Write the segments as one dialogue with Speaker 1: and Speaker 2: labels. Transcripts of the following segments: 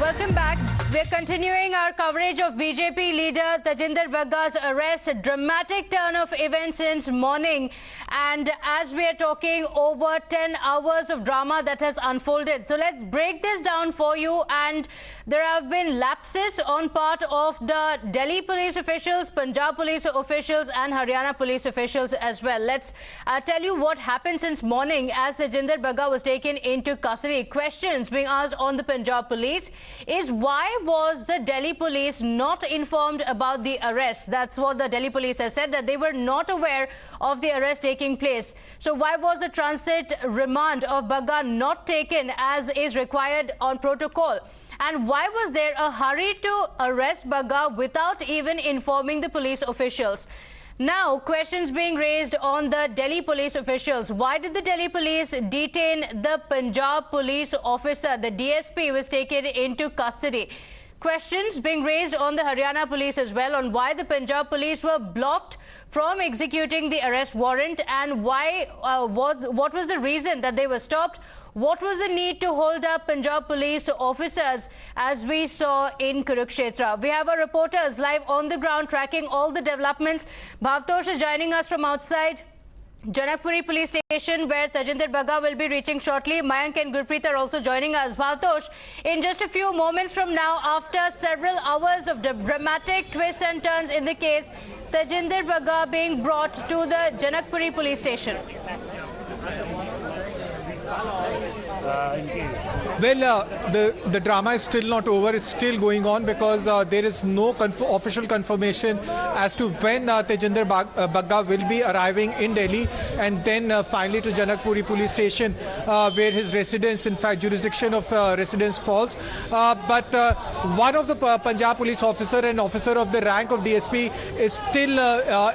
Speaker 1: welcome back. We're continuing our coverage of BJP leader Tajinder Bagga's arrest, a dramatic turn of events since morning. And as we are talking, over 10 hours of drama that has unfolded. So let's break this down for you. And there have been lapses on part of the Delhi police officials, Punjab police officials and Haryana police officials as well. Let's tell you what happened since morning as Tajinder Bagga was taken into custody. Questions being asked on the Punjab police is why was the Delhi police not informed about the arrest? That's what the Delhi police has said, that they were not aware of the arrest taking place. So why was the transit remand of Bagga not taken as is required on protocol? And why was there a hurry to arrest Bagga without even informing the police officials? Now, questions being raised on the Delhi police officials. Why did the Delhi police detain the Punjab police officer? The DSP was taken into custody. Questions being raised on the Haryana police as well on why the Punjab police were blocked from executing the arrest warrant and why what was the reason that they were stopped? What was the need to hold up Punjab police officers as we saw in Kurukshetra? We have our reporters live on the ground tracking all the developments. Bhavtosh is joining us from outside Janakpuri Police Station, where Tajinder Bagga will be reaching shortly. Mayank and Gurpreet are also joining us. Bhavtosh, in just a few moments from now, after several hours of dramatic twists and turns in the case, Tajinder Bagga being brought to the Janakpuri Police Station.
Speaker 2: Well, the drama is still not over. It's still going on because there is no official confirmation as to when Tajinder Bagga will be arriving in Delhi and then finally to Janakpuri Police Station, where his residence, in fact, jurisdiction of residence falls. But one of the Punjab police officer and officer of the rank of DSP is still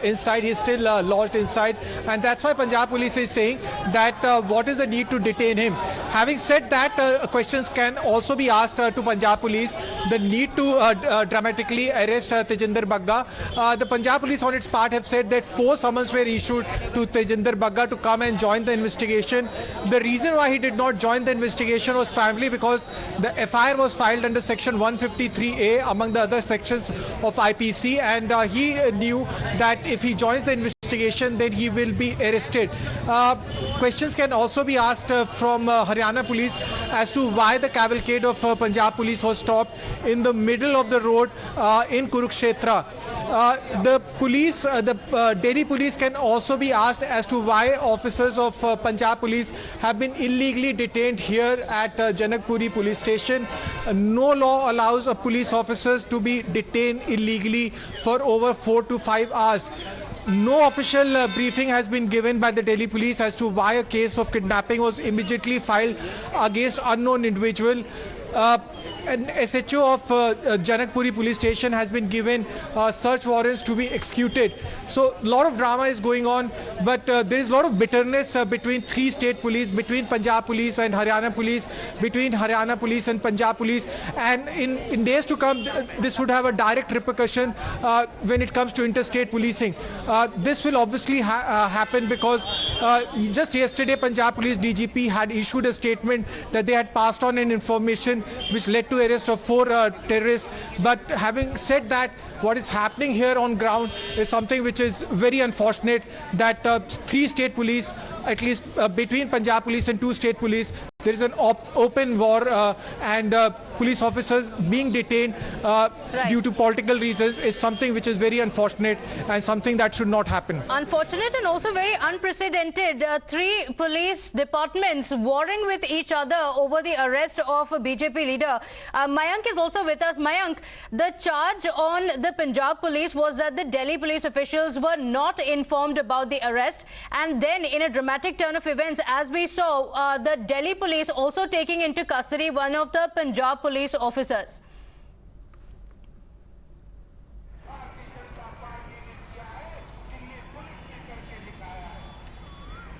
Speaker 2: inside. He's still lodged inside, and that's why Punjab police is saying that what is the need to detain him. Having said that, questions can also be asked to Punjab police. The need to dramatically arrest Tajinder Bagga. The Punjab police on its part have said that 4 summons were issued to Tajinder Bagga to come and join the investigation. The reason why he did not join the investigation was primarily because the FIR was filed under section 153A among the other sections of IPC, and he knew that if he joins the investigation then he will be arrested. Questions can also be asked from Haryana police as to why the cavalcade of Punjab police was stopped in the middle of the road in Kurukshetra. The police, the Delhi police can also be asked as to why officers of Punjab police have been illegally detained here at Janakpuri Police Station. No law allows police officers to be detained illegally for over 4 to 5 hours. No official briefing has been given by the Delhi police as to why a case of kidnapping was immediately filed against unknown individual. An SHO of Janakpuri Police Station has been given search warrants to be executed. So a lot of drama is going on, but there is a lot of bitterness between 3 state police, between Punjab police and Haryana police, between Haryana police and Punjab police. And in days to come, this would have a direct repercussion when it comes to interstate policing. This will obviously happen because just yesterday Punjab Police DGP had issued a statement that they had passed on an information which led to arrest of 4 terrorists. But having said that, what is happening here on ground is something which is very unfortunate, that 3 state police, at least between Punjab police and 2 state police, there is an open war and police officers being detained due to political reasons is something which is very unfortunate and something that should not happen.
Speaker 1: Unfortunate and also very unprecedented. 3 police departments warring with each other over the arrest of a BJP leader. Mayank is also with us. Mayank, the charge on the Punjab police was that the Delhi police officials were not informed about the arrest, and then in a dramatic turn of events, as we saw, the Delhi police also taking into custody one of the Punjab police officers.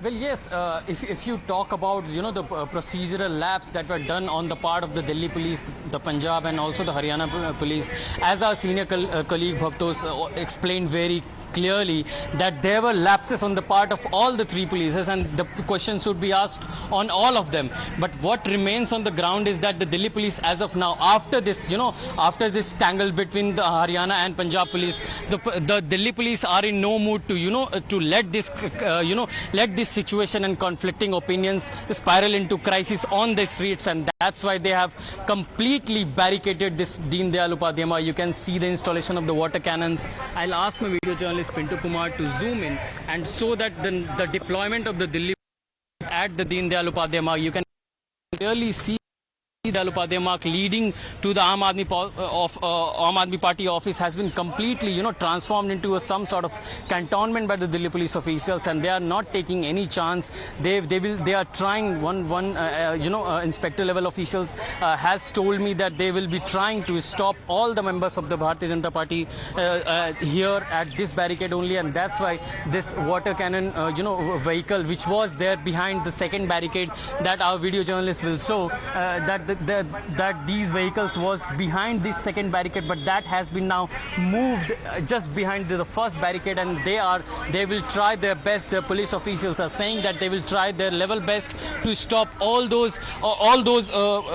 Speaker 3: Well, yes, if you talk about, the procedural lapse that were done on the part of the Delhi police, the Punjab and also the Haryana police, as our senior colleague Bhavtosh explained very clearly that there were lapses on the part of all the three polices, and the question should be asked on all of them. But what remains on the ground is that the Delhi police, as of now, after this, after this tangle between the Haryana and Punjab police, the Delhi police are in no mood to, to let this, let this situation and conflicting opinions spiral into crisis on the streets, and that's why they have completely barricaded this Deen Dayal Upadhyaya Marg. You can see the installation of the water cannons. I'll ask my video journalist Pintu Kumar to zoom in and show that the deployment of the Delhi at the Deen Dayal Upadhyaya Marg. You can clearly see Dayal Upadhyaya Marg leading to the Aam Aadmi Party office has been completely, transformed into some sort of cantonment by the Delhi police officials, and they are not taking any chance. They are trying. One inspector level officials has told me that they will be trying to stop all the members of the Bharatiya Janata Party here at this barricade only, and that's why this water cannon, vehicle which was there behind the second barricade that our video journalist will show, that these vehicles was behind this second barricade, but that has been now moved just behind the first barricade, and they will try their best. The police officials are saying that they will try their level best to stop all those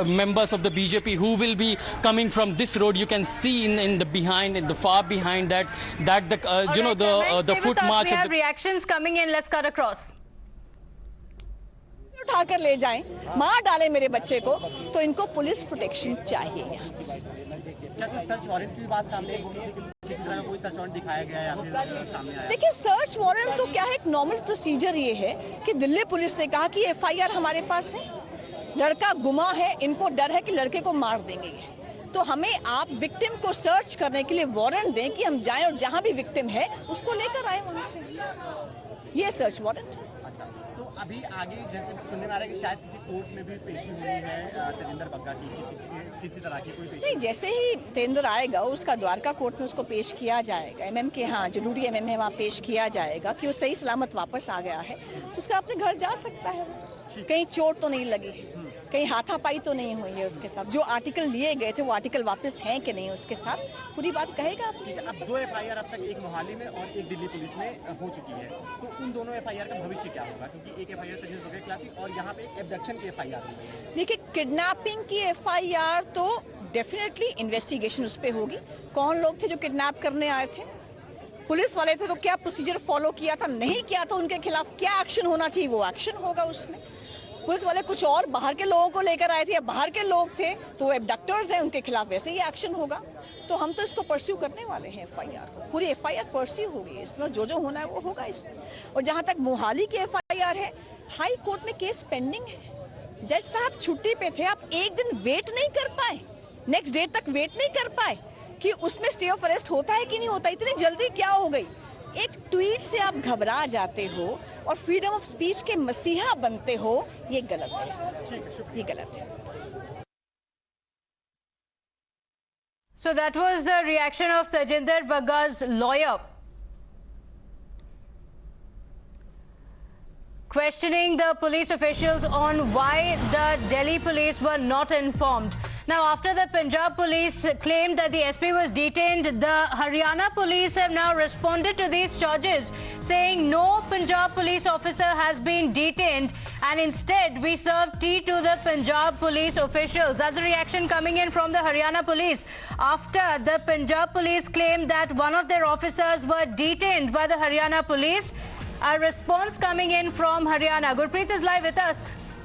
Speaker 3: members of the BJP who will be coming from this road. You can see in the far behind that the foot march.
Speaker 1: We have reactions coming in. Let's cut across.
Speaker 4: उठाकर ले जाएं, मार डाले मेरे बच्चे को, तो इनको पुलिस प्रोटेक्शन चाहिए यहाँ।
Speaker 5: सर्च वारंट की बात सामने आई, किसी तरह का कोई सर्च वारंट दिखाया गया या फिर सामने आया?
Speaker 4: देखिए, सर्च वारंट तो क्या है, एक नॉर्मल प्रोसीजर ये है कि दिल्ली पुलिस ने कहा कि एफआईआर हमारे पास है, लड़का गुमा है, इनको डर है कि लड़के को मार देंगे, तो हमें आप विक्टिम को सर्च करने के लिए वारंट दें कि हम जाएं और जहां भी विक्टिम है उसको लेकर आए वहां से। ये सर्च वारंट।
Speaker 5: तो अभी आगे जैसे सुनने में आ रहा है कि शायद किसी कोर्ट में भी पेशी हुई है तजिंदर बग्गा की, किसी तरह की कोई पेशी
Speaker 4: नहीं, जैसे ही तेंदुर आएगा उसका द्वारका कोर्ट में उसको पेश किया जाएगा, एमएम के यहाँ जरूरी एमएम है वहाँ पेश किया जाएगा कि वो सही सलामत वापस आ गया है, तो उसका अपने घर जा सकता है। कहीं चोट तो नहीं लगी, कहीं हाथापाई तो नहीं हुई है उसके साथ, जो आर्टिकल लिए गए थे वो आर्टिकल वापस हैं कि नहीं उसके साथ, पूरी बात कहेगा।
Speaker 5: अब 2 एफआईआर अब तक, एक मोहाली में और एक दिल्ली पुलिस में हो चुकी है, तो उन दोनों एफआईआर का भविष्य क्या होगा? क्योंकि एक एफआईआर तजिंदर बग्गा के खिलाफ थी और यहाँ पे एक एब्डक्शन की एफआईआर हुई है।
Speaker 4: देखिए, किडनैपिंग की एफआईआर तो डेफिनेटली इन्वेस्टिगेशन उस पर होगी, कौन लोग थे जो किडनैप करने आए थे, पुलिस वाले थे तो क्या प्रोसीजर फॉलो किया था, नहीं किया तो उनके खिलाफ क्या एक्शन होना चाहिए वो एक्शन होगा उसमें। पुलिस वाले कुछ और बाहर के लोगों को लेकर आए थे या बाहर के लोग थे तो वो एबडक्टर्स हैं, उनके खिलाफ वैसे ही एक्शन होगा। तो हम तो इसको परस्यू करने वाले हैं, एफआईआर को, पूरी एफआईआर परस्यू होगी इसमें, जो होना है वो होगा इसमें। और जहां तक मोहाली की एफआईआर है, हाई कोर्ट में केस पेंडिंग है, जज साहब छुट्टी पे थे, आप एक दिन वेट नहीं कर पाए, नेक्स्ट डे तक वेट नहीं कर पाए कि उसमें स्टे ऑफ अरेस्ट होता है कि नहीं होता, इतनी जल्दी क्या हो गई? एक ट्वीट से आप घबरा जाते हो और फ्रीडम ऑफ स्पीच के मसीहा बनते हो, ये गलत है, ये गलत है।
Speaker 1: So that was the reaction of Tajinder Bagga's lawyer, questioning the police officials on why the Delhi police were not informed. Now, after the Punjab police claimed that the SP was detained, the Haryana police have now responded to these charges, saying no Punjab police officer has been detained, and instead we served tea to the Punjab police officials. That's the reaction coming in from the Haryana police after the Punjab police claimed that one of their officers were detained by the Haryana police. A response coming in from Haryana. Gurpreet is live with us.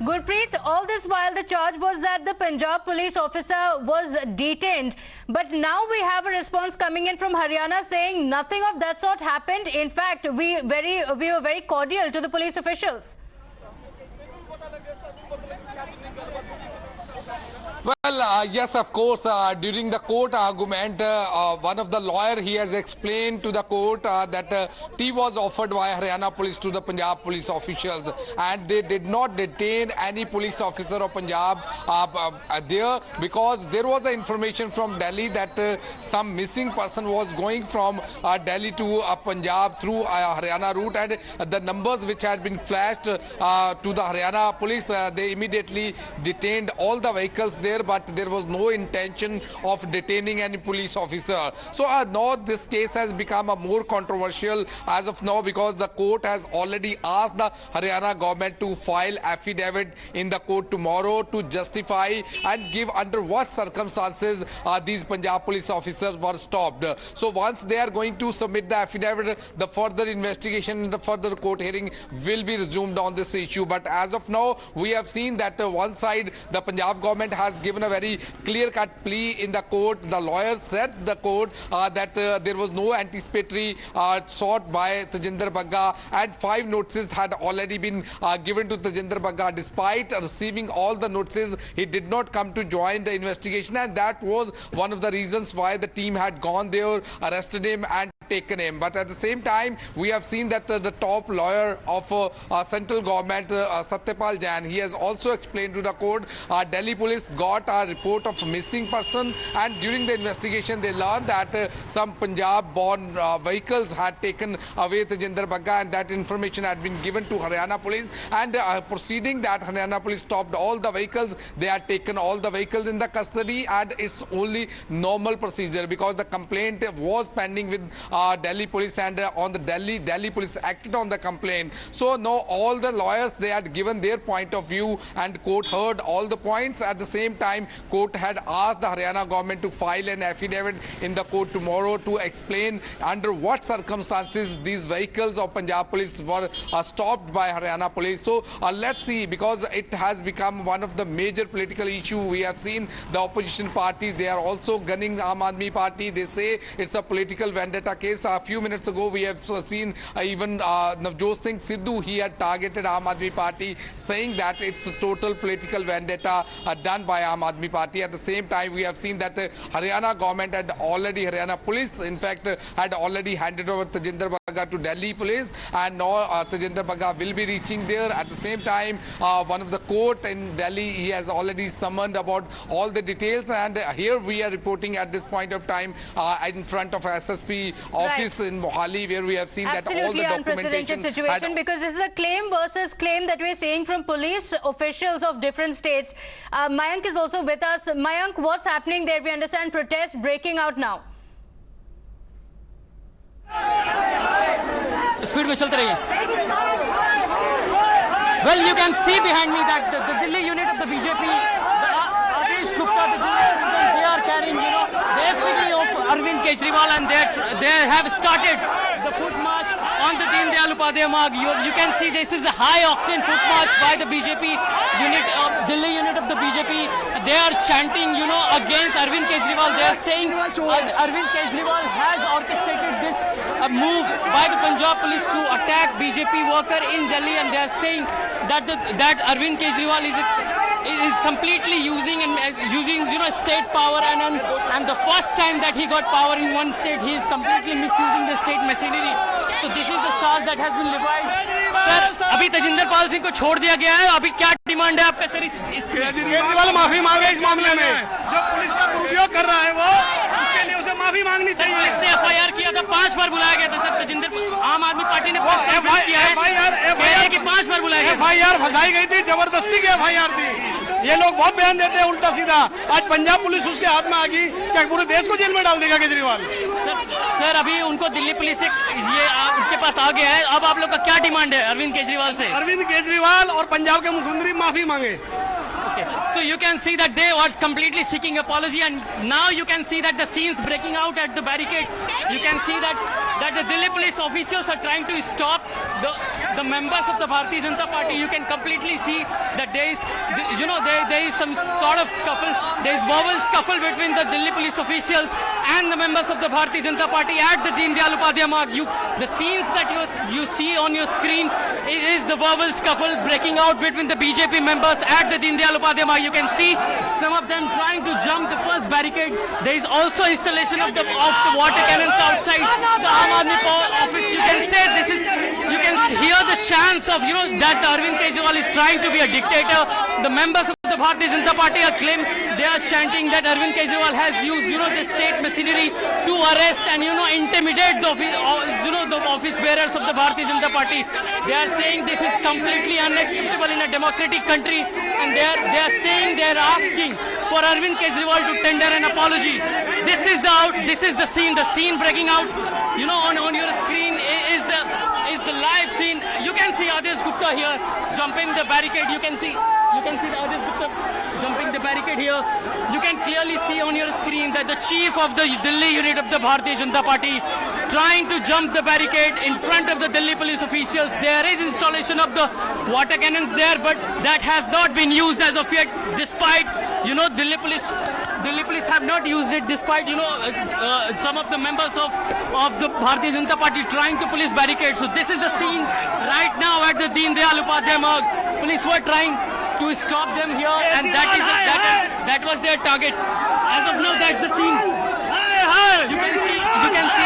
Speaker 1: Gurpreet, all this while the charge was that the Punjab police officer was detained, but now we have a response coming in from Haryana saying nothing of that sort happened. In fact, we were very cordial to the police officials.
Speaker 6: Well, yes, of course. During the court argument, one of the lawyer, he has explained to the court that tea was offered by Haryana police to the Punjab police officials, and they did not detain any police officer of Punjab there, because there was information from Delhi that some missing person was going from Delhi to Punjab through Haryana route, and the numbers which had been flashed to the Haryana police, they immediately detained all the vehicles there. But that there was no intention of detaining any police officer. So now this case has become a more controversial as of now, because the court has already asked the Haryana government to file affidavit in the court tomorrow to justify and give under what circumstances these Punjab police officers were stopped. So once they are going to submit the affidavit, the further investigation and the further court hearing will be resumed on this issue. But as of now, we have seen that one side, the Punjab government has given a very clear-cut plea in the court. The lawyers said the court that there was no anticipatory sought by Tajinder Bagga, and 5 notices had already been given to Tajinder Bagga. Despite receiving all the notices, he did not come to join the investigation, and that was one of the reasons why the team had gone there, arrested him and taken him. But at the same time, we have seen that the top lawyer of central government, Satyapal Jain, he has also explained to the court Delhi police got a report of missing person, and during the investigation they learned that some Punjab-born vehicles had taken away Tajinder Bagga, and that information had been given to Haryana police, and proceeding that Haryana police stopped all the vehicles. They had taken all the vehicles in the custody, and it's only normal procedure because the complaint was pending with Delhi police, and on the Delhi police acted on the complaint. So now all the lawyers, they had given their point of view, and court heard all the points. At the same time, court had asked the Haryana government to file an affidavit in the court tomorrow to explain under what circumstances these vehicles of Punjab police were stopped by Haryana police. So let's see, because it has become one of the major political issue. We have seen the opposition parties, they are also gunning Aam Aadmi Party. They say it's a political vendetta case. A few minutes ago, we have seen even Navjot Singh Sidhu, he had targeted Aam Aadmi Party, saying that it's a total political vendetta done by Aam Aadmi Party. At the same time, we have seen that Haryana government had already, Haryana police, in fact, had already handed over Tajinder Bagga to Delhi police, and now Tajinder Bagga will be reaching there. At the same time, one of the court in Delhi, he has already summoned about all the details, and here we are reporting at this point of time in front of SSP office in Mohali, where we have seen that all the documentation
Speaker 1: situation, because this is a claim versus claim that we're seeing from police officials of different states. Mayank is also with us. Mayank, what's happening there? We understand protests breaking out now.
Speaker 3: Speed में चलते रहिए. Well, you can see behind me that the Delhi unit of the BJP, Adesh Gupta, they are carrying, the effigy of Arvind Kejriwal, and they have started the foot march on the Deen Dayal Upadhyaya Marg. You can see this is a high-octane foot march by the BJP unit, Delhi unit of the BJP. They are chanting, against Arvind Kejriwal. They are saying Arvind Kejriwal has orchestrated this move by the Punjab Police to attack BJP worker in Delhi, and they are saying that Arvind Kejriwal is completely using state power, and the first time that he got power in one state, he is completely misusing the state machinery. So this is the charge that has been levied. Sir, अभी तजिंदर पाल सिंह को छोड़ दिया गया है. अभी क्या demand है आपका सर?
Speaker 7: केजरीवाल माफी मांगे इस मामले में. जो पुलिस का दुरुपयोग कर रहा है वो, उसके लिए उसे माफी मांगनी चाहिए.
Speaker 3: इसने FIR किया था, 5 बार बुलाया गया था सर. तजिंदर आम आदमी पार्टी ने किया है FIR की 5 बार बुलाया गया.
Speaker 7: FIR फंसाई गई थी, जबरदस्ती की FIR थी. ये लोग बहुत बयान देते हैं उल्टा सीधा. आज पंजाब पुलिस उसके हाथ में आ गई, क्या पूरे देश को जेल में डाल देगा केजरीवाल?
Speaker 3: सर अभी उनको दिल्ली पुलिस से उनके पास आ गया है. अब आप लोग का क्या डिमांड है अरविंद केजरीवाल से?
Speaker 7: अरविंद केजरीवाल और पंजाब के मुख्यमंत्री माफी मांगे.
Speaker 3: Okay. So you can see that they was completely seeking apology, and now you can see that the scenes breaking out at the barricade. You can see that the Delhi police officials are trying to stop the members of the Bharatiya Janata Party. You can completely see that there is, there is some sort of scuffle. There is verbal scuffle between the Delhi police officials and the members of the Bharatiya Janata Party at the Deen Dayal Upadhyaya Marg. The scenes that you see on your screen is the verbal scuffle breaking out between the BJP members at the Deen Dayal Upadhyaya Marg. You can see some of them trying to jump the first barricade. There is also installation of the water cannons outside the Aam Aadmi office. You can say you can hear the chants of that Arvind Kejriwal is trying to be a dictator. The members of the the Bharatiya Janata Party are they are chanting that Arvind Kejriwal has used, the state machinery to arrest and, intimidate the office bearers of the Bharatiya Janata Party. They are saying this is completely unacceptable in a democratic country, and they are saying, they are asking for Arvind Kejriwal to tender an apology. This is the scene breaking out. On your screen is the live scene. You can see Adesh Gupta here jumping the barricade. You can see the Adesh Gupta jumping the barricade here. You can clearly see on your screen that the chief of the Delhi unit of the Bharatiya Janata Party trying to jump the barricade in front of the Delhi police officials. There is installation of the water cannons there, but that has not been used as of yet, despite Delhi police have not used it, despite some of the members of the Bharatiya Janata Party trying to police barricades. So this is the scene right now at the Deen Dayal Upadhyaya Marg. Police were trying to stop them here, and that was their target. As of now, that's the scene. You can see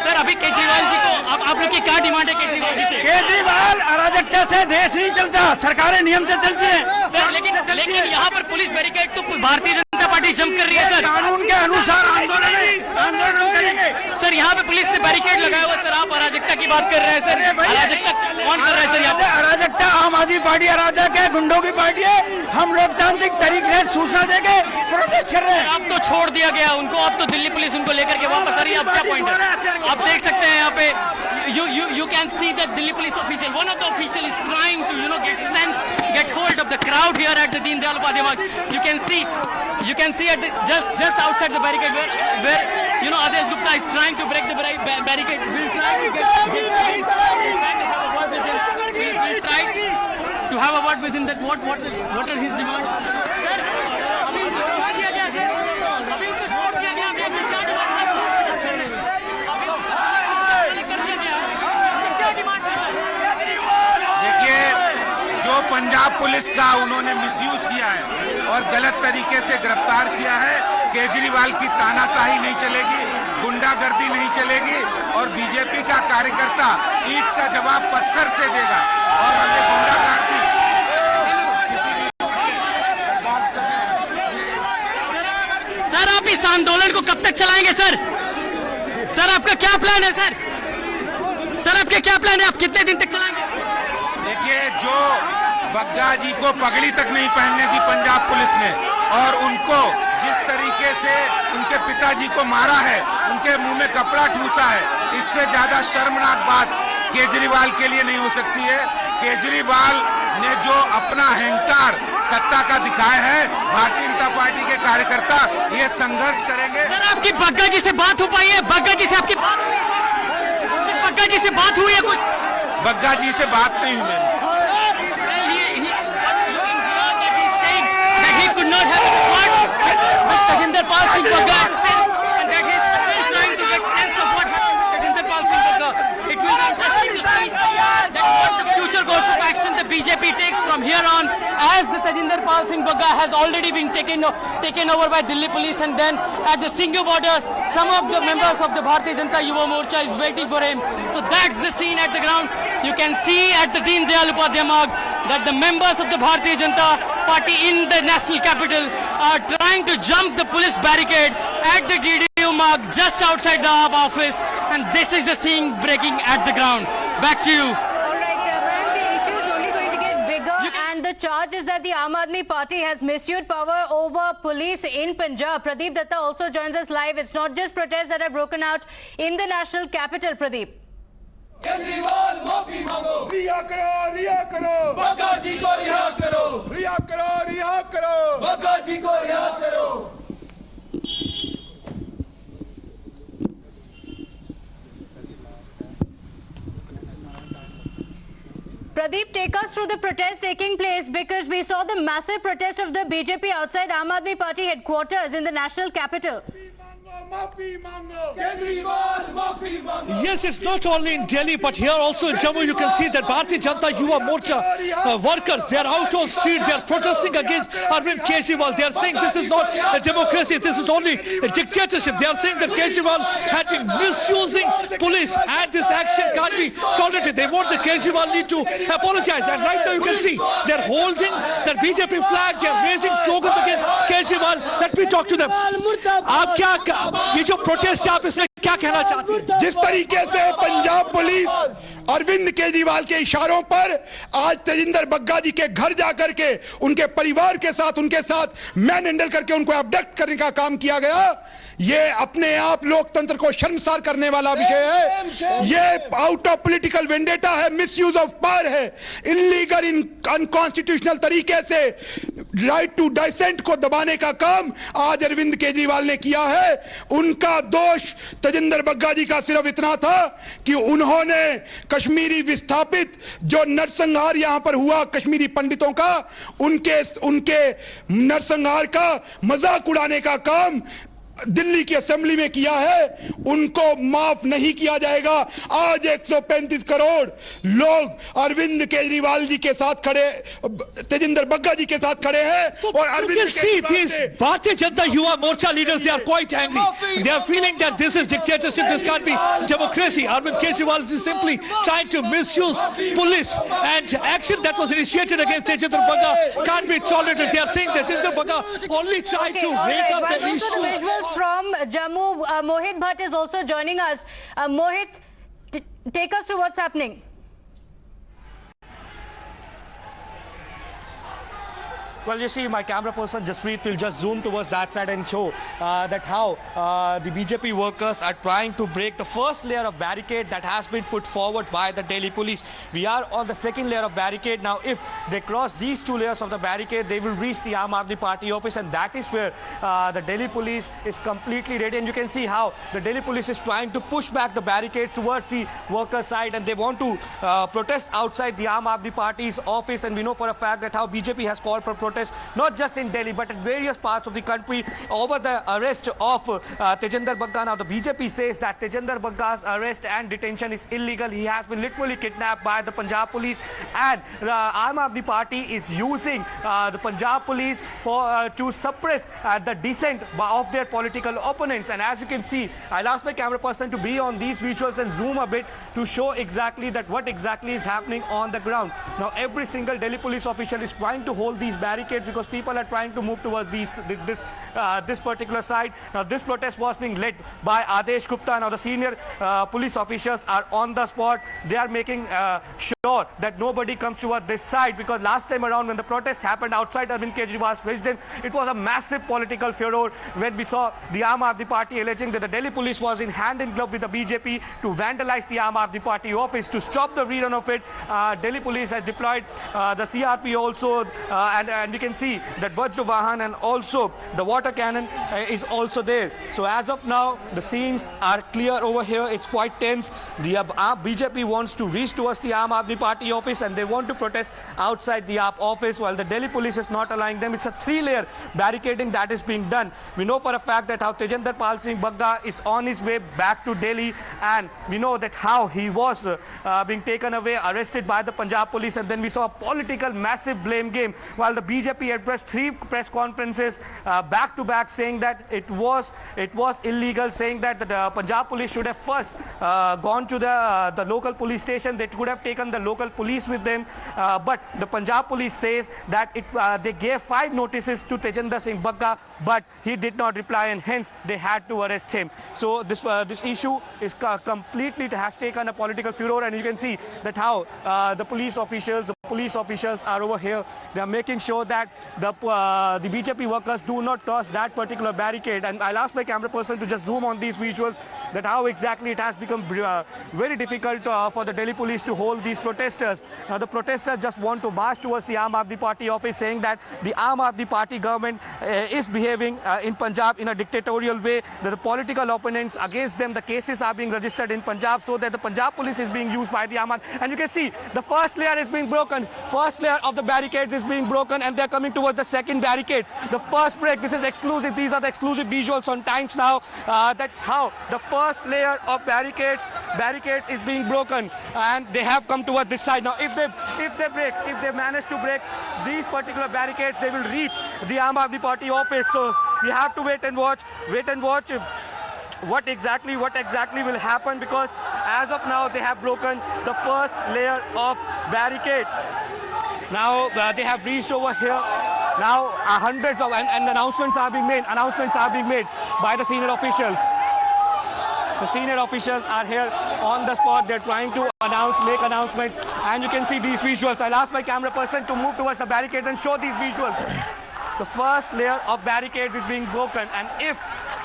Speaker 3: sir अभी केजरीवाल जी को आप लोग की क्या demand है केजरीवाल जी से?
Speaker 7: केजरीवाल अराजकता से देश नहीं चलता, सरकारें नियम से चलती हैं
Speaker 3: सर, लेकिन यहाँ पर पुलिस बैरिकेड तो भारतीय जनता पार्टी जम कर रही है सर।
Speaker 7: कानून के अनुसार आंदोलन करेंगे
Speaker 3: सर। यहाँ पे पुलिस ने बैरिकेड लगाया हुआ सर, आप अराजकता की बात कर रहे हैं सर। अराजकता कौन कर रहा है सर यहाँ पे?
Speaker 7: अराजकता आम आदमी पार्टी अराजक है, गुंडों की पार्टी है। हम लोकतांत्रिक तरीके से सूचना देके प्रोटेस्ट कर रहे हैं।
Speaker 3: अब तो छोड़ दिया गया उनको, अब तो दिल्ली पुलिस उनको लेकर के वापस आ रही है। अब क्या पॉइंट है? आप देख सकते हैं यहाँ पे you can see that Delhi police official, one of the official is trying to get hold of the crowd here at the Deen Dayal Upadhyaya Marg. You can see at just outside the barricade where Adesh Gupta is trying to break the barricade. We'll try to have a word with him that what are his demands. Sir, अभी उनको छोड़ दिया गया है, अभी उनको छोड़ दिया गया, अभी क्या डिमांड है?
Speaker 8: देखिए, जो पंजाब पुलिस का उन्होंने मिसयूज किया है और गलत तरीके से गिरफ्तार किया है, केजरीवाल की तानाशाही नहीं चलेगी, गुंडागर्दी नहीं चलेगी और बीजेपी का कार्यकर्ता ईंट का जवाब पत्थर से देगा और हमें गुंडागर्दी
Speaker 3: सर, आप इस आंदोलन को कब तक चलाएंगे सर? सर, आपका क्या प्लान है सर? सर, आपके क्या प्लान है? आप कितने दिन तक चलाएंगे?
Speaker 8: देखिए, जो बग्गा जी को पगड़ी तक नहीं पहनने दी पंजाब पुलिस ने और उनको जिस तरीके से उनके पिताजी को मारा है, उनके मुंह में कपड़ा ठूसा है, इससे ज्यादा शर्मनाक बात केजरीवाल के लिए नहीं हो सकती है। केजरीवाल ने जो अपना अहंकार सत्ता का दिखाया है, भारतीय जनता पार्टी के कार्यकर्ता ये संघर्ष करेंगे।
Speaker 3: सर, आपकी बग्गा जी से बात हो पाई है? बग्गा जी से आपकी बग्गा जी से बात हुई है कुछ?
Speaker 8: बग्गा जी से बात नहीं हुई मेरी।
Speaker 3: He could not have fought with Tajinder Pal Singh Bagga, and that he is still trying to get sense of what happened to Tajinder Pal Singh Bagga. It will be interesting to see that what the future course of action the BJP takes from here on, as the Tajinder Pal Singh Bagga has already been taken over by Delhi police, and then at the Singhu border, some of the members of the Bharatiya Janata Yuva Morcha is waiting for him. So that's the scene at the ground. You can see at the Deen Dayal Upadhyaya Marg that the members of the Bharatiya Janata Party in the national capital are trying to jump the police barricade at the DDU Marg just outside the office, and this is the scene breaking at the ground. Back to you.
Speaker 1: All right, Varun, the issue is only going to get bigger, and the charge is that the Aam Aadmi Party has misused power over police in Punjab. Pradeep Datta also joins us live. It's not just protests that have broken out in the national capital, Pradeep.
Speaker 9: Kejriwal माफी मांगो, रिहा करो बग्गा जी को रिहा करो, रिहा करो बग्गा जी को रिहा करो।
Speaker 1: Pradeep, take us through the protest taking place, because we saw the massive protest of the BJP outside Aam Aadmi Party headquarters in the national capital.
Speaker 9: माफी मांगो केजरीवाल माफी मांगो
Speaker 10: Yes, it's not only in Delhi, but here also in Jammu, you can see that Bharatiya Janata Yuva Morcha workers, they are out on street, they are protesting against Arvind Kejriwal. They are saying this is not a democracy, this is only a dictatorship. They are saying that Kejriwal had been misusing police and this action can't be tolerated. They want the Kejriwal need to apologize. And right now you can see they're holding their BJP flag, they're raising slogans against Kejriwal. Let me talk to them. आप क्या ये जो protest है आप इसमें क्या कहना चाहते हैं?
Speaker 9: जिस तरीके से पंजाब पुलिस अरविंद केजरीवाल के इशारों पर आज तेजिंदर बग्गा जी के घर जाकर के उनके परिवार के साथ उनके साथ मैन हैंडल करके उनको अबडक्ट करने का काम किया गया, ये अपने आप लोकतंत्र को शर्मसार करने वाला विषय है। ये आउट ऑफ पॉलिटिकल वेंडेटा है, मिसयूज ऑफ पावर है, इलीगल अनकॉन्स्टिट्यूशनल तरीके से राइट टू डिसेंट को दबाने का काम आज अरविंद केजरीवाल ने किया है। उनका दोष तजिंदर बग्गा जी का सिर्फ इतना था कि उन्होंने कश्मीरी विस्थापित जो नरसंहार यहां पर हुआ कश्मीरी पंडितों का, उनके नरसंहार का मजाक उड़ाने का काम दिल्ली की असेंबली में किया है। उनको माफ नहीं किया जाएगा। आज 135 करोड़ लोग अरविंद केजरीवाल जी के साथ खड़े, तेजिंदर बग्गा जी के साथ खड़े हैं और Arvind
Speaker 10: Kejriwal Bharatiya Janata Yuva Morcha leaders, they are quite angry. They are feeling that this is dictatorship, this can't be democracy. Arvind Kejriwal is simply trying to misuse police and action that was initiated against Tajinder Bagga can't be tolerated. They are saying that Tajinder Bagga only tried to rake up the issue.
Speaker 1: From Jammu, Mohit Bhatt is also joining us. Mohit, take us to what's happening.
Speaker 11: Well, you see, my camera person Jaspreet will just zoom towards that side and show that how the BJP workers are trying to break the first layer of barricade that has been put forward by the Delhi police. We are on the second layer of barricade. Now, if they cross these two layers of the barricade, they will reach the Aam Aadmi Party office, and that is where the Delhi police is completely ready. And you can see how the Delhi police is trying to push back the barricade towards the workers' side, and they want to protest outside the Aam Aadmi Party's office. And we know for a fact that how BJP has called for protest, not just in Delhi, but in various parts of the country over the arrest of Tajinder Bagga. Now, the BJP says that Tajinder Bagga's arrest and detention is illegal. He has been literally kidnapped by the Punjab Police, and Aam Aadmi Party is using the Punjab Police for to suppress the dissent of their political opponents. And as you can see, I'll ask my camera person to be on these visuals and zoom a bit to show exactly that what exactly is happening on the ground. Now, every single Delhi police official is trying to hold these barricades because people are trying to move towards this particular side. Now, this protest was being led by Adesh Gupta. Now, the senior police officials are on the spot. They are making sure that nobody comes towards this side, because last time around when the protest happened outside Arvind Kejriwal's residence, it was a massive political furor when we saw the Aam Aadmi Party alleging that the Delhi police was in hand in glove with the BJP to vandalize the Aam Aadmi Party office. To stop the rerun of it, Delhi police has deployed the CRP also, and we can see that Vajra Vahan and also the water cannon is also there. So as of now, the scenes are clear over here. It's quite tense. The BJP wants to reach towards the Aam Aadmi Party office, and they want to protest outside the office, while the Delhi police is not allowing them. It's a three-layer barricading that is being done. We know for a fact that how Tajinder Pal Singh Bagga is on his way back to Delhi, and we know that how he was being taken away, arrested by the Punjab police, and then we saw a political massive blame game, while the BJP addressed 3 press conferences back to back saying that it was illegal, saying that the Punjab police should have first gone to the local police station. They could have taken the local police with them, but the Punjab police says that they gave 5 notices to Tajinder Singh Bagga, but he did not reply, and hence they had to arrest him. So this issue is completely has taken a political furor, and you can see that how the police officials are over here. They are making sure that the BJP workers do not cross that particular barricade. And I'll ask my camera person to just zoom on these visuals, that how exactly it has become very difficult for the Delhi police to hold these protesters. Now, the protesters just want to march towards the Aam Aadmi Party office, saying that the Aam Aadmi Party government is behaving in Punjab in a dictatorial way, that the political opponents against them, the cases are being registered in Punjab, so that the Punjab police is being used by the Aam Aadmi. And you can see the first layer is being broken. broken. First layer of the barricades is being broken, and they're coming towards the second barricade. The first break, this is exclusive. These are the exclusive visuals on Times Now. That how the first layer of barricade is being broken, and they have come towards this side. Now, if they manage to break these particular barricades, they will reach the Aam Aadmi Party office. So we have to wait and watch what exactly will happen, because as of now they have broken the first layer of barricade. Now they have reached over here. Now hundreds of and announcements are being made by the senior officials. The senior officials are here on the spot. They're trying to make announcement, and you can see these visuals. I'll ask my camera person to move towards the barricades and show these visuals. The first layer of barricades is being broken, and if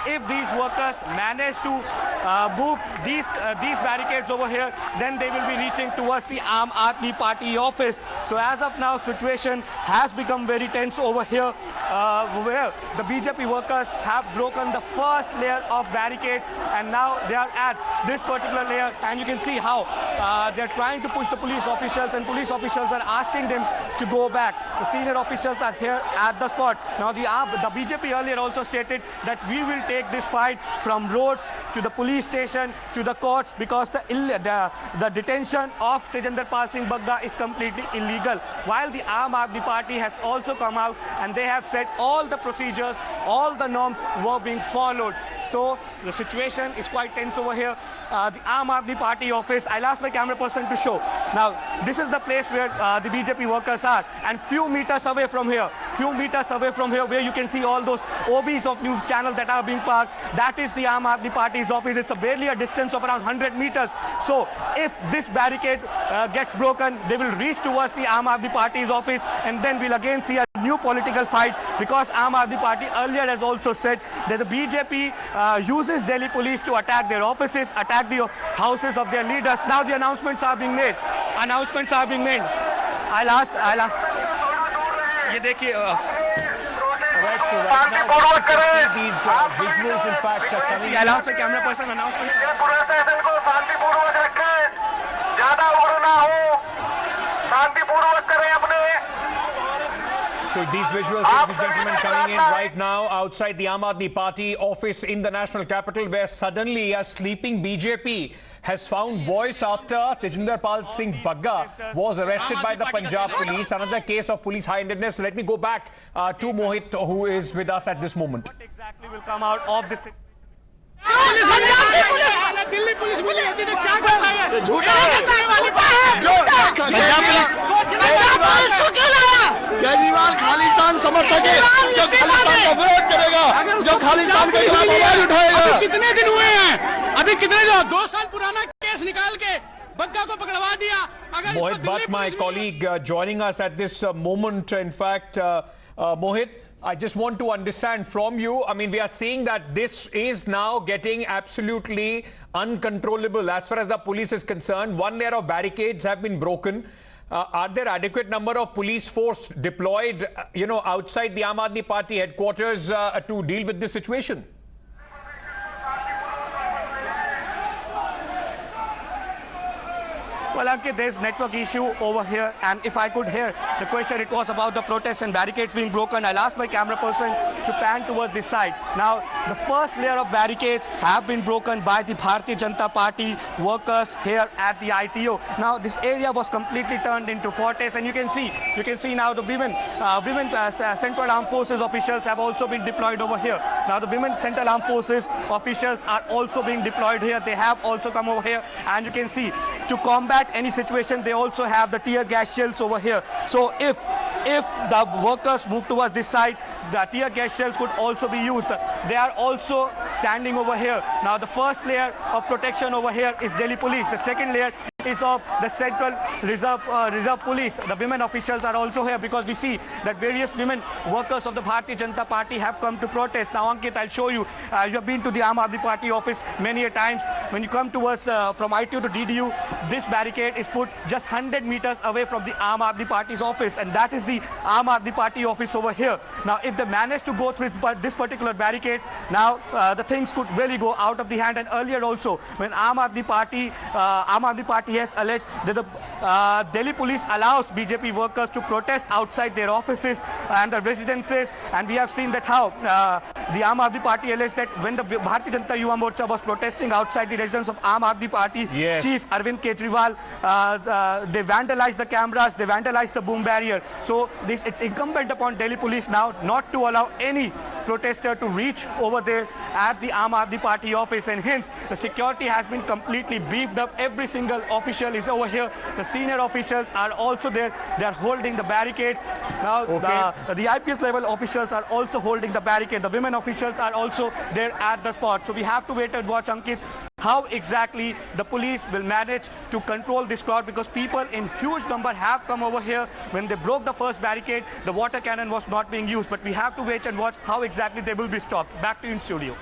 Speaker 11: these workers manage to move these barricades over here, then they will be reaching towards the Aam Aadmi Party office. So as of now, situation has become very tense over here, where the BJP workers have broken the first layer of barricades, and now they are at this particular layer, and you can see how they're trying to push the police officials, and police officials are asking them to go back. The senior officials are here at the spot. Now the BJP earlier also stated that we will take this fight from roads to the police station to the courts, because the detention of Tajinder Pal Singh Bagga is completely illegal. While the Aam Aadmi Party has also come out and they have said all the procedures, all the norms were being followed. So the situation is quite tense over here. The Aam Aadmi Party office, I'll ask my camera person to show. Now, this is the place where the BJP workers are, and few meters away from here, where you can see all those OBs of news channels that are being parked, that is the Aam Aadmi Party's office. It's barely a distance of around 100 meters. So if this barricade gets broken, they will reach towards the Aam Aadmi Party's office, and then we'll again see a new political fight, because Aam Aadmi Party earlier has also said that the BJP uses Delhi police to attack their offices, attack the houses of their leaders. Now the announcements are being made. I'll ask. ये देखिए.
Speaker 12: Right, so right now these visuals in fact are coming.
Speaker 11: I'll ask the camera person announcement.
Speaker 12: So these visuals, ladies and gentlemen, coming in right now outside the Aam Aadmi Party office in the national capital, where suddenly a sleeping BJP has found voice after Tajinder Pal Singh Bagga was arrested by the Punjab Police. Another case of police high-handedness. Let me go back to Mohit, who is with us at this moment.
Speaker 11: What exactly will come out of this?
Speaker 7: Delhi police मिली है, क्या करना है? झूठा है।
Speaker 9: केजरीवाल खालिस्तान समर्थक है, जो खालिस्तान का विरोध करेगा, जो खालिस्तान के खिलाफ आवाज उठाएगा।
Speaker 7: कितने दिन हुए हैं? अभी कितने 2 साल पुराना केस निकाल के बग्गा को पकड़वा दिया।
Speaker 12: Mohit Bhatt, my colleague, joining us at this moment. In fact, Mohit, I just want to understand from you, I mean, we are seeing that this is now getting absolutely uncontrollable as far as the police is concerned. One layer of barricades have been broken. Are there adequate number of police force deployed, outside the Aam Aadmi Party headquarters to deal with this situation?
Speaker 11: Well, Ankit, there's network issue over here, and if I could hear the question, it was about the protests and barricades being broken. I'll ask my camera person to pan towards this side. Now, the first layer of barricades have been broken by the Bharatiya Janata Party workers here at the ITO. Now, this area was completely turned into fortress, and you can see now the women Central Armed Forces officials have also been deployed over here. Now, the women Central Armed Forces officials are also being deployed here. They have also come over here, and you can see to combat any situation, they also have the tear gas shells over here. So if the workers move towards this side, the tear gas shells could also be used. They are also standing over here. Now the first layer of protection over here is Delhi Police. The second layer is of the Central Reserve Police. The women officials are also here, because we see that various women workers of the Bharatiya Janata Party have come to protest. Now, Ankit, I'll show you. You have been to the Aam Aadmi Party office many a times. When you come towards from ITO to DDU, this barricade is put just 100 meters away from the Aam Aadmi Party's office, and that is the Aam Aadmi Party office over here. Now, if they manage to go through this particular barricade, now the things could really go out of the hand. And earlier also, when Aam Aadmi Party has alleged that the Delhi police allows BJP workers to protest outside their offices and the residences, and we have seen that how the Aam Aadmi Party alleged that when the Bharatiya Janata Yuva Morcha was protesting outside the residence of Aam Aadmi Party chief Arvind Kejriwal, they vandalized the cameras, they vandalized the boom barrier. So it's incumbent upon Delhi police now not to allow any protester to reach over there at the Aam Aadmi Party office, and hence the security has been completely beefed up. Every single official is over here. The senior officials are also there. They are holding the barricades. Now the IPS level officials are also holding the barricade. The women officials are also there at the spot. So we have to wait and watch, Ankit, how exactly the police will manage to control this crowd, because people in huge number have come over here. When they broke the first barricade, the water cannon was not being used, but we have to wait and watch how exactly they will be stopped. Back to you in studio.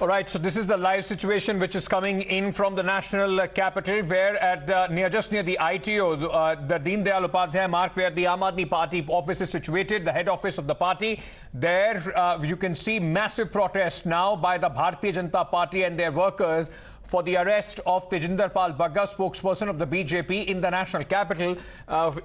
Speaker 12: All right, so this is the live situation which is coming in from the national capital, where at just near the ITO, the Deen Dayal Upadhyay Marg, where the Aam Aadmi Party office is situated, the head office of the party. There you can see massive protest now by the Bharatiya Janata Party and their workers for the arrest of Tajinder Pal Bagga, spokesperson of the BJP in the national capital.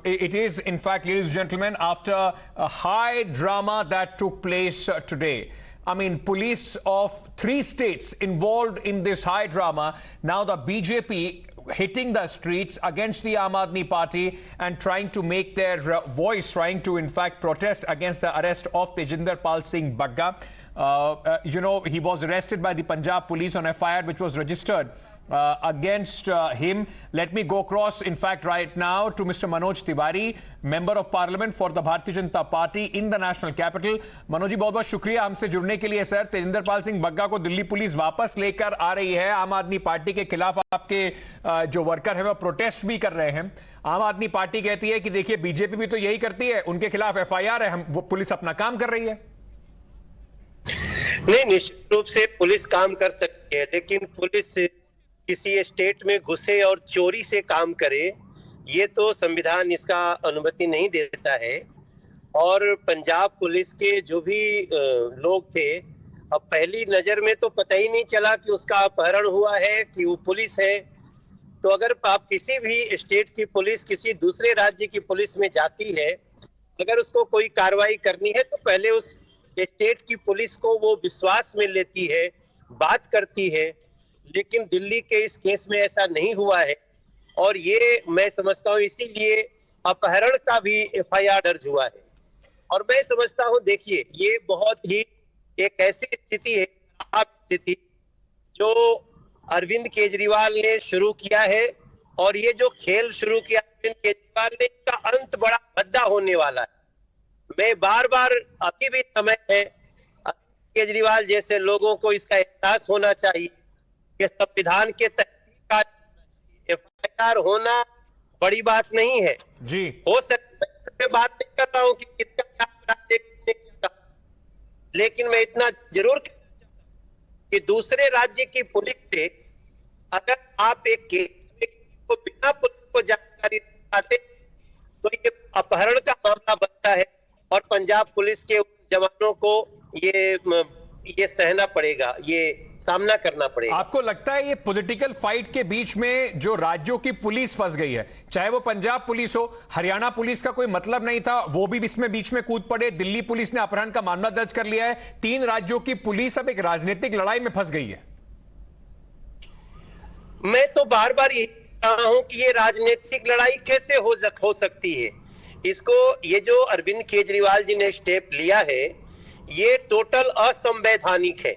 Speaker 12: It is, in fact, ladies and gentlemen, after a high drama that took place today. I mean, police of 3 states involved in this high drama. Now the BJP hitting the streets against the Aam Aadmi Party and trying to make their voice, trying to, in fact, protest against the arrest of Tajinder Pal Singh Bagga. You know, he was arrested by the Punjab Police on FIR which was registered against him. Let me go across, in fact, right now to Mr. Manoj Tiwari, Member of Parliament for the Bharatiya Janata Party in the national capital. Manoj ji, बहुत बहुत शुक्रिया हमसे जुड़ने के लिए sir. Tejinder Pal Singh Bagga को Delhi police वापस लेकर आ रही है। आम आदमी पार्टी के खिलाफ आपके जो वर्कर है वो प्रोटेस्ट भी कर रहे हैं। आम आदमी पार्टी कहती है कि देखिए बीजेपी भी तो यही करती है, उनके खिलाफ FIR है, वो पुलिस अपना काम कर रही है।
Speaker 13: नहीं, निश्चित रूप से पुलिस काम कर सकती है, लेकिन पुलिस किसी स्टेट में घुसे और चोरी से काम करे, ये तो संविधान इसका अनुमति नहीं देता है। और पंजाब पुलिस के जो भी लोग थे, अब पहली नजर में तो पता ही नहीं चला कि उसका अपहरण हुआ है कि वो पुलिस है। तो अगर आप किसी भी स्टेट की पुलिस किसी दूसरे राज्य की पुलिस में जाती है, अगर उसको कोई कार्रवाई करनी है तो पहले उस स्टेट की पुलिस को वो विश्वास में लेती है, बात करती है। लेकिन दिल्ली के इस केस में ऐसा नहीं हुआ है, और ये मैं समझता हूँ इसीलिए अपहरण का भी FIR दर्ज हुआ है। और मैं समझता हूँ, देखिए, ये बहुत ही एक ऐसी स्थिति है, स्थिति जो अरविंद केजरीवाल ने शुरू किया है, और ये जो खेल शुरू किया अरविंद केजरीवाल ने, इसका अंत बड़ा भद्दा होने वाला है। मैं बार बार, अभी भी समय है, अरविंद केजरीवाल जैसे लोगों को इसका एहसास होना चाहिए कि संविधान के तहत FIR होना बड़ी बात नहीं है
Speaker 12: जी।
Speaker 13: हो सकता है, मैं बात नहीं कर रहा हूं कि किसका क्या अपराध, किसने क्या, लेकिन मैं इतना जरूर कि दूसरे राज्य की पुलिस से अगर आप एक केस को बिना पुलिस को जानकारी दिखाते तो ये अपहरण का मामला बनता है, और पंजाब पुलिस के जवानों को ये सहना पड़ेगा, ये सामना करना पड़ेगा।
Speaker 12: आपको लगता है ये पॉलिटिकल फाइट के बीच में जो राज्यों की पुलिस फंस गई है, चाहे वो पंजाब पुलिस हो, हरियाणा पुलिस का कोई मतलब नहीं था, वो भी इसमें बीच में कूद पड़े, दिल्ली पुलिस ने अपहरण का मामला दर्ज कर लिया है, 3 राज्यों की पुलिस अब एक राजनीतिक लड़ाई में फंस गई है।
Speaker 13: मैं तो बार बार यही कहा हूं कि ये राजनीतिक लड़ाई कैसे हो सकती है। इसको, ये जो अरविंद केजरीवाल जी ने स्टेप लिया है, ये टोटल असंवैधानिक है।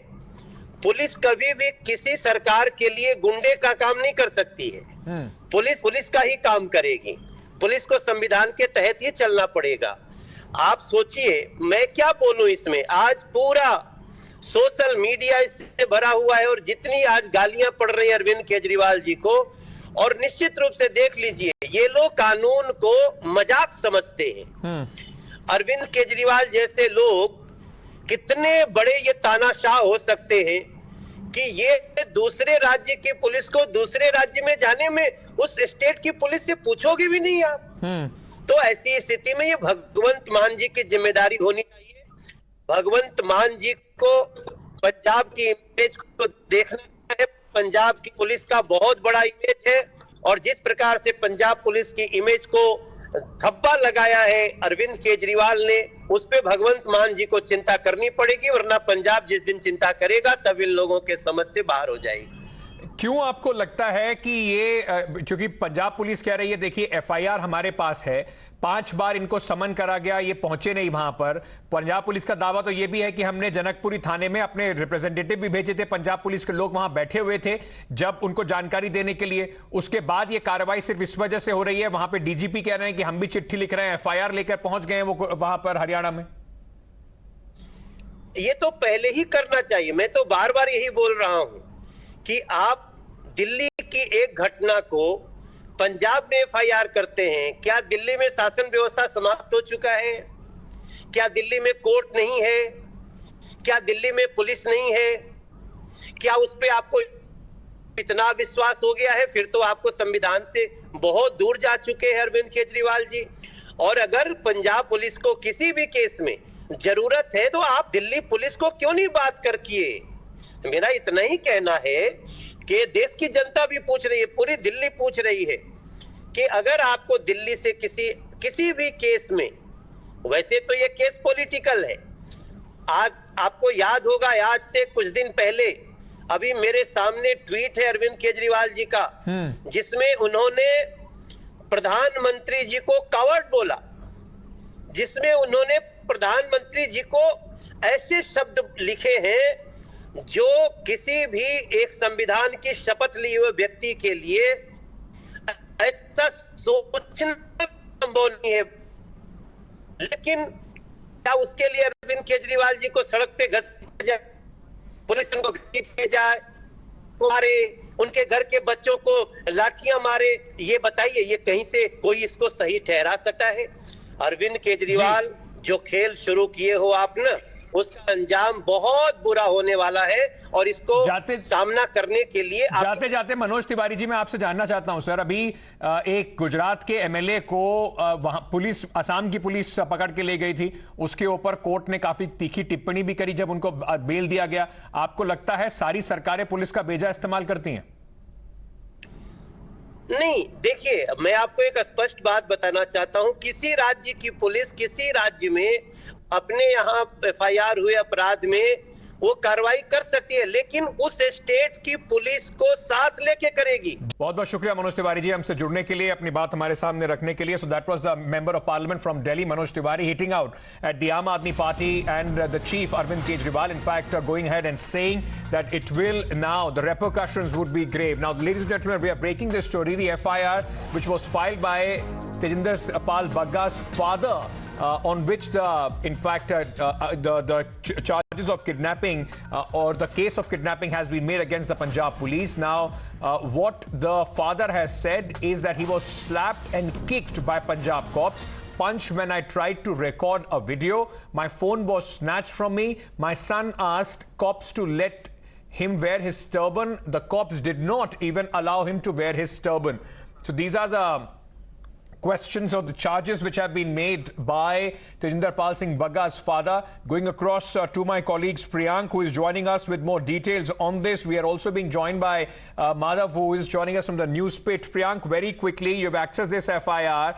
Speaker 13: पुलिस कभी भी किसी सरकार के लिए गुंडे का काम नहीं कर सकती है। पुलिस का ही काम करेगी। पुलिस को संविधान के तहत ही चलना पड़ेगा। आप सोचिए, मैं क्या बोलूं इसमें, आज पूरा सोशल मीडिया इससे भरा हुआ है, और जितनी आज गालियां पड़ रही है अरविंद केजरीवाल जी को, और निश्चित रूप से देख लीजिए, ये लोग कानून को मजाक समझते हैं। अरविंद केजरीवाल जैसे लोग कितने बड़े ये तानाशाह हो सकते हैं कि ये दूसरे राज्य की पुलिस को दूसरे राज्य में जाने में उस स्टेट की पुलिस से पूछोगे भी नहीं आप। तो ऐसी स्थिति में ये भगवंत मान जी की जिम्मेदारी होनी चाहिए भगवंत मान जी को पंजाब की इमेज को देखना है। पंजाब की पुलिस का बहुत बड़ा इमेज है और जिस प्रकार से पंजाब पुलिस की इमेज को धब्बा लगाया है अरविंद केजरीवाल ने, उस पे भगवंत मान जी को चिंता करनी पड़ेगी, वरना पंजाब जिस दिन चिंता करेगा तब इन लोगों के समझ से बाहर हो जाएगी।
Speaker 12: क्यों आपको लगता है कि ये, क्योंकि पंजाब पुलिस कह रही है, देखिए एफआईआर हमारे पास है, 5 बार इनको समन करा गया, ये पहुंचे नहीं वहां पर। पंजाब पुलिस का दावा तो ये भी है कि हमने जनकपुरी थाने में अपने रिप्रेजेंटेटिव भी भेजे थे, पंजाब पुलिस के लोग वहां बैठे हुए थे जब उनको जानकारी देने के लिए। उसके बाद ये कार्रवाई सिर्फ इस वजह से हो रही है, वहां पे डीजीपी कह रहे हैं कि हम भी चिट्ठी लिख रहे हैं, एफआईआर लेकर पहुंच गए हैं वो वहां पर हरियाणा में।
Speaker 13: ये तो पहले ही करना चाहिए। मैं तो बार बार यही बोल रहा हूं कि आप दिल्ली की एक घटना को पंजाब में एफआईआर करते हैं। क्या दिल्ली में शासन व्यवस्था समाप्त हो चुका है? क्या दिल्ली में कोर्ट नहीं है? क्या दिल्ली में पुलिस नहीं है? क्या उस पे आपको इतना विश्वास हो गया है? फिर तो आपको संविधान से बहुत दूर जा चुके हैं अरविंद केजरीवाल जी। और अगर पंजाब पुलिस को किसी भी केस में जरूरत है तो आप दिल्ली पुलिस को क्यों नहीं बात कर किए? मेरा इतना ही कहना है कि देश की जनता भी पूछ रही है, पूरी दिल्ली पूछ रही है कि अगर आपको दिल्ली से किसी भी केस में, वैसे तो ये केस पॉलिटिकल है, आज आपको याद होगा आज से कुछ दिन पहले अभी मेरे सामने ट्वीट है अरविंद केजरीवाल जी का, जिसमें उन्होंने प्रधानमंत्री जी को कावर्ड बोला, जिसमें उन्होंने प्रधानमंत्री जी को ऐसे शब्द लिखे हैं जो किसी भी एक संविधान की शपथ लिए हुए व्यक्ति के लिए ऐसा सोचना संभव नहीं है। लेकिन क्या उसके लिए अरविंद केजरीवाल जी को सड़क पे घसीटा जाए, पुलिस उनको घसीटे जाए, मारे, उनके घर के बच्चों को लाठियां मारे? ये बताइए, ये कहीं से कोई इसको सही ठहरा सकता है? अरविंद केजरीवाल, जो खेल शुरू किए हो आप ना, उसका अंजाम बहुत बुरा होने वाला है और इसको सामना करने के लिए
Speaker 12: जाते जाते मनोज तिवारी जी, मैं आपसे जानना चाहता हूं सर, अभी एक गुजरात के एमएलए को वहां पुलिस, असम की पुलिस पकड़ के ले गई थी, उसके ऊपर कोर्ट ने काफी तीखी टिप्पणी भी करी जब उनको बेल दिया गया। आपको लगता है सारी सरकारें पुलिस का बेजा इस्तेमाल करती हैं?
Speaker 13: नहीं, देखिए मैं आपको एक स्पष्ट बात बताना चाहता हूं, किसी राज्य की पुलिस किसी राज्य में अपने यहां एफआईआर हुए अपराध में वो कार्रवाई कर सकती है, लेकिन उस स्टेट की पुलिस को साथ लेके करेगी।
Speaker 12: बहुत बहुत शुक्रिया मनोज तिवारी जी हमसे जुड़ने के लिए, अपनी बात हमारे सामने रखने के लिए। So that was the member of parliament from Delhi, Manoj Tiwari, hitting out at the Aam Aadmi Party and the chief Arvind Kejriwal, in fact going ahead and saying that it will now, the repercussions would be grave. Now ladies and gentlemen, we are breaking this story, the FIR which was filed by Tajinder Pal Bagga's father, on which in fact the charges of kidnapping or the case of kidnapping has been made against the Punjab Police. Now what the father has said is that he was slapped and kicked by Punjab cops, punched when I tried to record a video. My phone was snatched from me. My son asked cops to let him wear his turban. The cops did not even allow him to wear his turban. So these are the questions or the charges which have been made by Tajinder Pal Singh Bagga's father. Going across to my colleagues Priyank, who is joining us with more details on this. We are also being joined by Madhav, who is joining us from the news pit. Priyank, very quickly, you've accessed this FIR.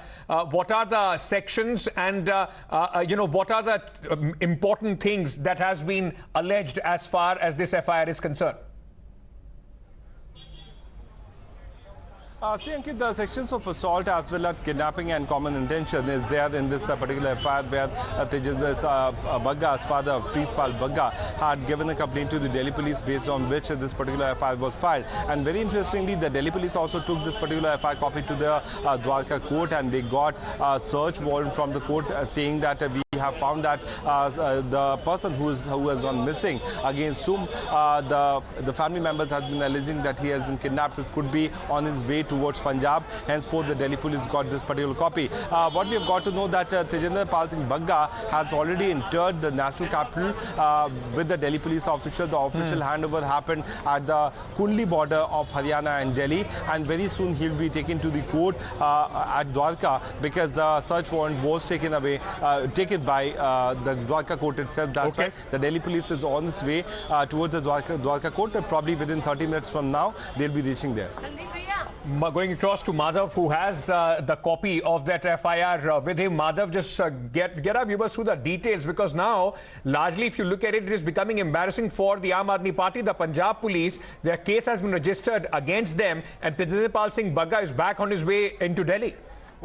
Speaker 12: What are the sections and what are the important things that has been alleged as far as this FIR is concerned?
Speaker 14: See, Ankit, the sections of assault as well as kidnapping and common intention is there in this particular FIR, where Tajinder Bagga's father, Preet Pal Bagga, had given a complaint to the Delhi police based on which this particular FIR was filed. And very interestingly, the Delhi police also took this particular FIR copy to the Dwarka court, and they got a search warrant from the court saying that we have found that the person who has gone missing, against whom the family members have been alleging that he has been kidnapped, could be on his way towards Punjab. Henceforth, the Delhi police got this particular copy. What we have got to know that Tajinder Pal Singh Bagga has already entered the national capital with the Delhi police official. The official handover happened at the Kundli border of Haryana and Delhi, and very soon he will be taken to the court at Dwarka, because the search warrant was taken back by the Dwarka court itself. That's right. The Delhi police is on its way towards the Dwarka court. Probably within 30 minutes from now, they'll be reaching there.
Speaker 12: Going across to Madhav, who has the copy of that FIR with him. Madhav, just get our viewers through the details, because now, largely, if you look at it, it is becoming embarrassing for the Aam Aadmi Party. The Punjab Police, their case has been registered against them, and Tajinder Pal Singh Bagga is back on his way into Delhi.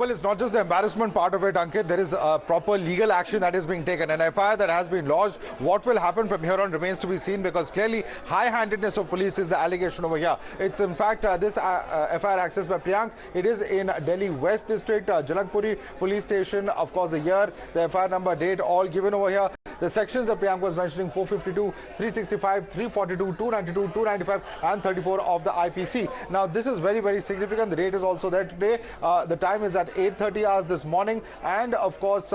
Speaker 15: Well, it's not just the embarrassment part of it, Ankit. There is proper legal action that is being taken. An FIR that has been lodged. What will happen from here on remains to be seen, because clearly high-handedness of police is the allegation over here. It's in fact this FIR accessed by Priyank. It is in Delhi West District, Janakpuri Police Station. Of course, the year, the FIR number, date, all given over here. The sections that Priyank was mentioning, 452, 365, 342, 292, 295 and 34 of the IPC. Now, this is very, very significant. The date is also there today. The time is at 8:30 hours this morning. And of course,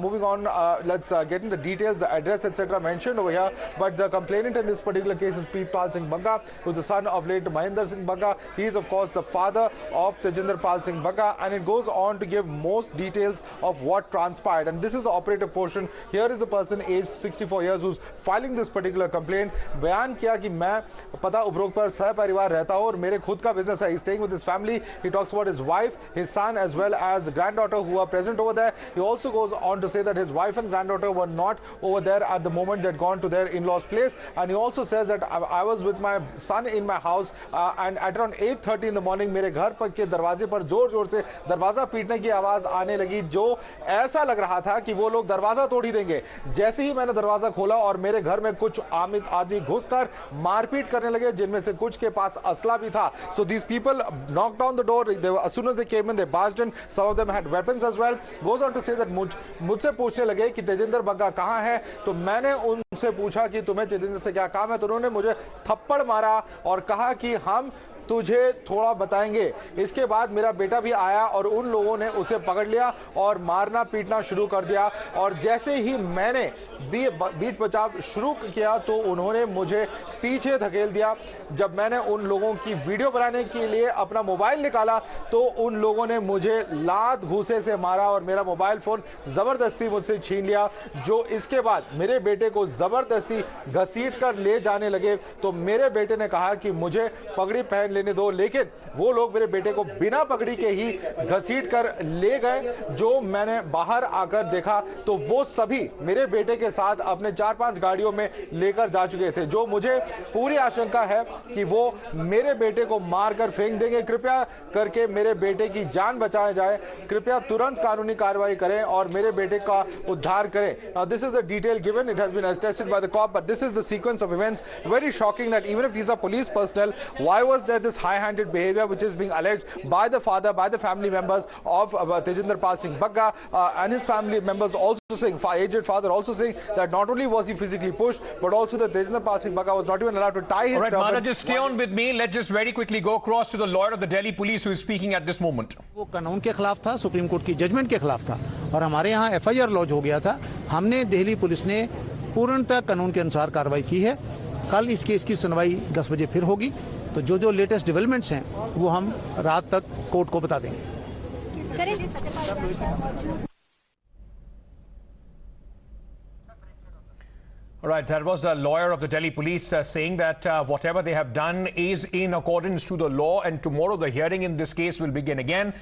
Speaker 15: moving on, let's get into the details, the address, etc. mentioned over here. But the complainant in this particular case is Preet Pal Singh Bagga, who's the son of late Tajinder Singh Bagga. He is, of course, the father of Tajinder Pal Singh Bagga. And it goes on to give most details of what transpired. And this is the operative portion. Here is the person aged 64 years who's filing this particular complaint. बयान किया कि मैं पता उपरोक्त पर सह परिवार रहता हूं और मेरे खुद का business है. He's staying with his family. He talks about his wife, his son, as well as granddaughter who are present over there. He also goes on to say that his wife and granddaughter were not over there at the moment they had gone to their in-laws' place. And he also says that I was with my son in my house and at around 8:30 in the morning मेरे घर पर के दरवाजे पर जोर-जोर से दरवाजा पीटने की आवाज आने लगी, जो ऐसा लग रहा था कि वो लोग दरवाजा तोड़ ही देंगे. जैसे ही मैंने दरवाजा खोला और मेरे घर में कुछ आदमी घुसकर मारपीट करने लगे, जिनमें से कुछ के पास असला भी था. So these people knocked down the door. As soon as they came in, they barged in. Some of them had weapons as well. Goes on to say that मुझसे पूछने लगे कि तेजिंदर बग्गा कहाँ है. तो मैंने उनसे पूछा कि तुम्हें तेजिंदर से क्या काम है. तो उन्होंने मुझे थप्पड़ मारा और कहा कि हम तुझे थोड़ा बताएंगे. इसके बाद मेरा बेटा भी आया और उन लोगों ने उसे पकड़ लिया और मारना पीटना शुरू कर दिया. और जैसे ही मैंने बीच बचाव शुरू किया तो उन्होंने मुझे पीछे धकेल दिया. जब मैंने उन लोगों की वीडियो बनाने के लिए अपना मोबाइल निकाला तो उन लोगों ने मुझे लात घूसे से मारा और मेरा मोबाइल फोन जबरदस्ती मुझसे छीन लिया. जो इसके बाद मेरे बेटे को जबरदस्ती घसीट कर ले जाने लगे. तो मेरे बेटे ने कहा कि मुझे पगड़ी पहन लेने दो, लेकिन वो लोग मेरे बेटे को बिना पगड़ी के ही घसीट कर ले गए. जो मैंने बाहर आकर देखा तो वो सभी मेरे बेटे के साथ अपने 4-5 गाड़ियों में लेकर जा चुके थे. जो मुझे पूरी आशंका है कि वो मेरे बेटे को मारकर फेंक देंगे. कृपया करके मेरे बेटे की जान बचाया जाए. कृपया तुरंत कानूनी कार्रवाई करें और मेरे बेटे का उद्धार करें. Now this is the detail given. It has been attested by the cop, but this is the sequence of events. Very shocking that even if these are police personnel, why was there this high-handed behavior which is being alleged by the father, by the family members of Tajinder Pal Singh Bagga, and his family members also saying, aged father also saying that not only was he physically pushed, but also that Tajinder Pal Singh Bagga was not even allowed to tie his turban.
Speaker 12: All right, Madhav, just stay on with me. Let's just very quickly go across to the lawyer of the Delhi Police who is speaking at this moment.
Speaker 16: वो कानून के खिलाफ था, supreme court की judgement के खिलाफ था और हमारे यहाँ FIR लॉन्च हो गया था. हमने दिल्ली पुलिस ने पूर्णतः कानून के अनुसार कार्रवाई की है. कल इस केस की सुनवाई 10 बजे फिर होगी. तो जो लेटेस्ट डेवलपमेंट्स हैं वो हम रात तक कोर्ट को बता देंगे.
Speaker 12: All right, that was the lawyer of the Delhi Police saying that whatever they have done is in accordance to the law, and tomorrow the hearing in this case will begin again.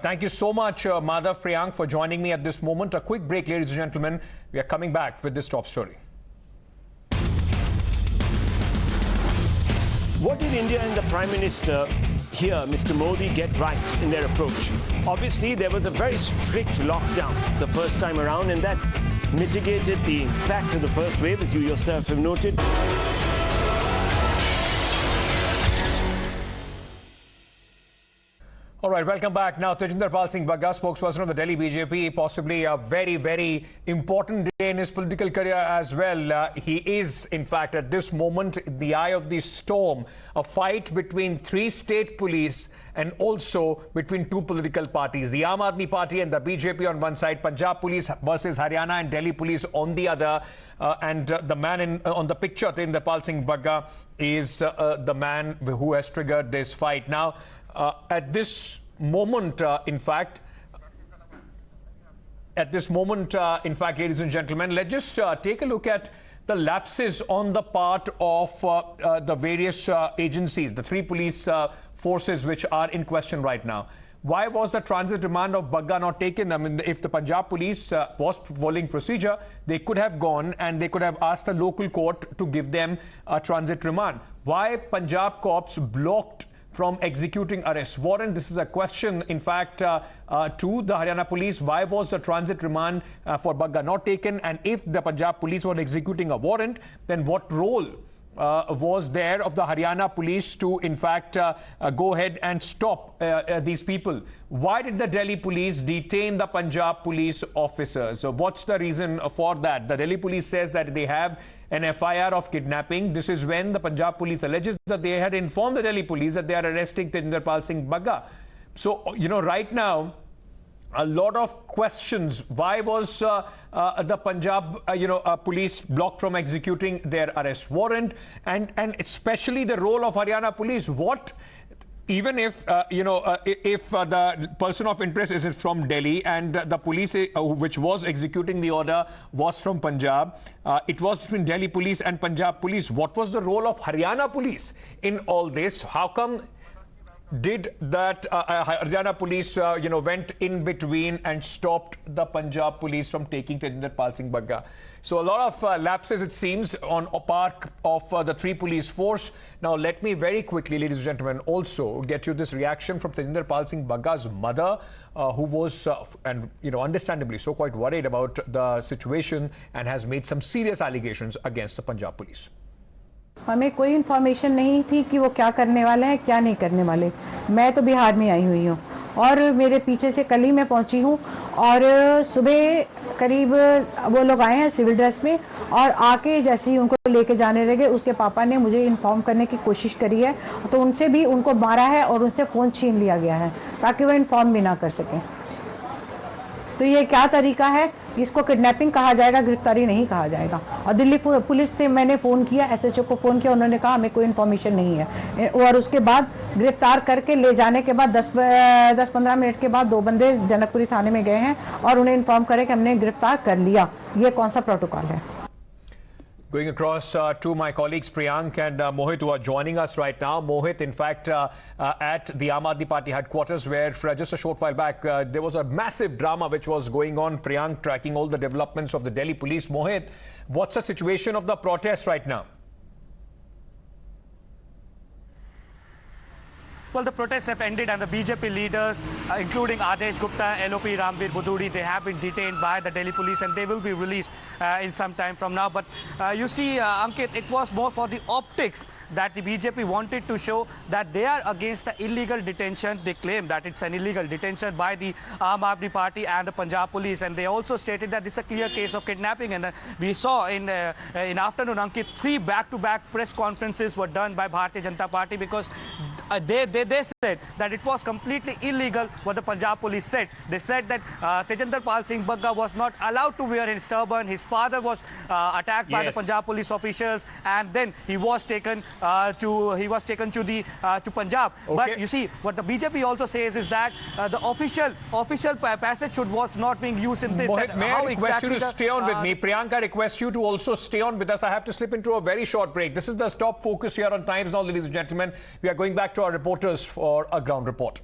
Speaker 12: Thank you so much, Madhav, Priyank, for joining me at this moment. A quick break, ladies and gentlemen. We are coming back with this top story.
Speaker 17: What did India and the Prime Minister here, Mr. Modi, get right in their approach? Obviously, there was a very strict lockdown the first time around, and that mitigated the impact of the first wave, as you yourself have noted.
Speaker 12: All right, welcome back. Now, Tajinder Pal Singh Bagga, spokesperson of the Delhi BJP, possibly a very, very important day in his political career as well. He is, in fact, at this moment, in the eye of the storm, a fight between 3 state police and also between 2 political parties. The Aam Aadmi Party and the BJP on one side, Punjab Police versus Haryana and Delhi Police on the other. And the man on the picture, Tajinder Pal Singh Bagga, is the man who has triggered this fight. Now, at this moment, in fact, at this moment, in fact, ladies and gentlemen, let's just take a look at the lapses on the part of the various agencies, the three police forces which are in question right now. Why was the transit remand of Bagga not taken? I mean, if the Punjab Police was following procedure, they could have gone and they could have asked the local court to give them a transit remand. Why Punjab cops blocked from executing arrest warrant? This is a question, in fact, to the Haryana Police. Why was the transit remand for Bagga not taken? And if the Punjab Police were executing a warrant, then what role was there of the Haryana Police to, in fact, go ahead and stop these people? Why did the Delhi Police detain the Punjab Police officers? So what's the reason for that? The Delhi Police says that they have an FIR of kidnapping. This is when the Punjab Police alleges that they had informed the Delhi Police that they are arresting Tajinder Pal Singh Bagga. So, right now, a lot of questions. Why was the Punjab police blocked from executing their arrest warrant, and especially the role of Haryana Police? What, even if if the person of interest is from Delhi and the police which was executing the order was from Punjab, it was between Delhi Police and Punjab Police. What was the role of Haryana Police in all this? How come did that Haryana Police, went in between and stopped the Punjab Police from taking Tajinder Pal Singh Bagga? So a lot of lapses, it seems, on a part of the three police force. Now, let me very quickly, ladies and gentlemen, also get you this reaction from Tajinder Pal Singh Bagga's mother, who was, understandably so, quite worried about the situation and has made some serious allegations against the Punjab Police.
Speaker 18: हमें कोई information नहीं थी कि वो क्या करने वाले हैं, क्या नहीं करने वाले। मैं तो बिहार में आई हुई हूँ और मेरे पीछे से कल ही मैं पहुँची हूँ और सुबह करीब वो लोग आए हैं सिविल ड्रेस में और आके जैसे ही उनको लेके जाने लगे, उसके पापा ने मुझे इन्फॉर्म करने की कोशिश करी है, तो उनसे भी उनको मारा है और उनसे फ़ोन छीन लिया गया है ताकि वो इन्फॉर्म भी ना कर सकें। तो ये क्या तरीका है? इसको किडनैपिंग कहा जाएगा, गिरफ्तारी नहीं कहा जाएगा। और दिल्ली पुलिस से मैंने फ़ोन किया, एसएचओ को फ़ोन किया, उन्होंने कहा हमें कोई इन्फॉर्मेशन नहीं है। और उसके बाद गिरफ्तार करके ले जाने के बाद 10-15 मिनट के बाद दो बंदे जनकपुरी थाने में गए हैं और उन्हें इन्फॉर्म करे कि हमने गिरफ्तार कर लिया। ये कौन सा प्रोटोकॉल है?
Speaker 12: Going across to my colleagues Priyank and Mohit, who are joining us right now. Mohit, in fact, at the Aam Aadmi Party headquarters, where for just a short while back there was a massive drama which was going on. Priyank tracking all the developments of the Delhi Police. Mohit, what's the situation of the protest right now?
Speaker 11: Well, the protests have ended and the BJP leaders, including Adesh Gupta, LOP Rambir Buduri, they have been detained by the Delhi Police and they will be released in some time from now. But you see, Ankit, it was more for the optics that the BJP wanted to show that they are against the illegal detention. They claim that it's an illegal detention by the Aam Aadmi Party and the Punjab Police. And they also stated that this is a clear case of kidnapping. And we saw in afternoon, Ankit, 3 back-to-back press conferences were done by Bharatiya Janata Party because they said that it was completely illegal what the Punjab Police said. They said that Tajinder Pal Singh Bagga was not allowed to wear his turban. His father was attacked by the Punjab Police officials, and then he was taken to Punjab.
Speaker 12: Okay.
Speaker 11: But you see, what the BJP also says is that the official passage was not being used in this.
Speaker 12: Mohit, may I request you to stay on with me? Priyanka, I request you to also stay on with us. I have to slip into a very short break. This is the Stop Focus here on Times Now, ladies and gentlemen. We are going back to our reporters for a ground report.